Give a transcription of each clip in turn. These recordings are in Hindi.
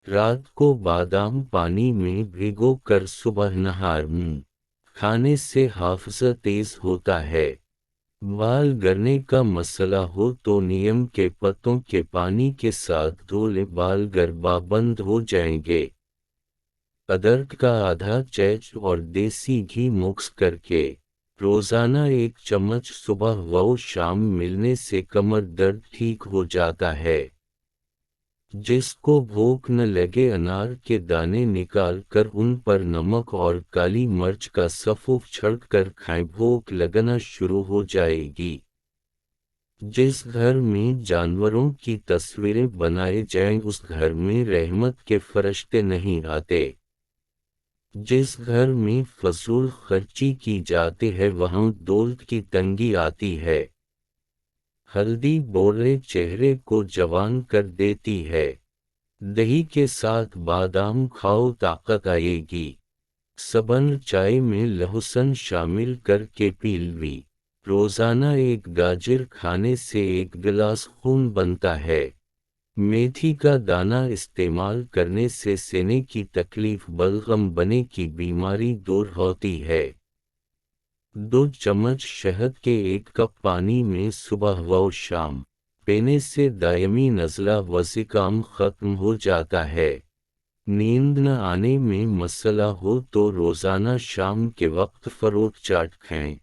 रात को बादाम पानी में भिगो कर सुबह नहार खाने से हाफजा तेज होता है। बाल गिरने का मसला हो तो नीम के पत्तों के पानी के साथ धो ले, बाल गिरना बंद हो जाएंगे। अदरक का आधा चम्मच और देसी घी मिक्स करके रोजाना 1 चम्मच सुबह व शाम मिलने से कमर दर्द ठीक हो जाता है। जिसको भूख न लगे अनार के दाने निकाल कर उन पर नमक और काली मिर्च का सफ़ूफ छिड़क कर खाएं, भूख लगना शुरू हो जाएगी। जिस घर में जानवरों की तस्वीरें बनाए जाएं उस घर में रहमत के फरिश्ते नहीं आते। जिस घर में फजूल खर्ची की जाती है वहाँ दौलत की तंगी आती है। हल्दी बोले चेहरे को जवान कर देती है। दही के साथ बादाम खाओ, ताकत आएगी। सबन चाय में लहसुन शामिल करके पी ली। रोजाना 1 गाजर खाने से 1 गिलास खून बनता है। मेथी का दाना इस्तेमाल करने से सीने की तकलीफ, बलगम बने की बीमारी दूर होती है। 2 चम्मच शहद के 1 कप पानी में सुबह व शाम पीने से दायमी नज़ला व ज़ुकाम खत्म हो जाता है। नींद न आने में मसला हो तो रोजाना शाम के वक्त फरोट चाट खाएं।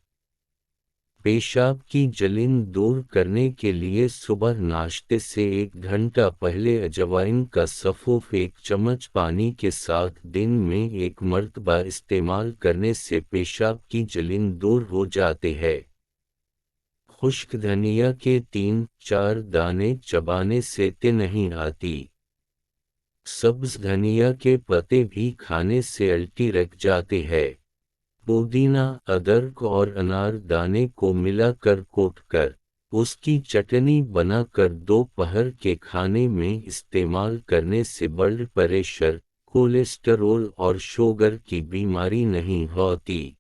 पेशाब की जलन दूर करने के लिए सुबह नाश्ते से 1 घंटा पहले अजवाइन का सफ़ूफ 1 चम्मच पानी के साथ दिन में 1 मरतबा इस्तेमाल करने से पेशाब की जलन दूर हो जाते हैं। खुश्क धनिया के 3-4 दाने चबाने से तिल नहीं आती। सब्ज धनिया के पत्ते भी खाने से उल्टी रख जाते हैं। पुदीना, अदरक और अनार दाने को मिलाकर कूटकर उसकी चटनी बनाकर दोपहर के खाने में इस्तेमाल करने से ब्लड प्रेशर, कोलेस्टेरोल और शुगर की बीमारी नहीं होती।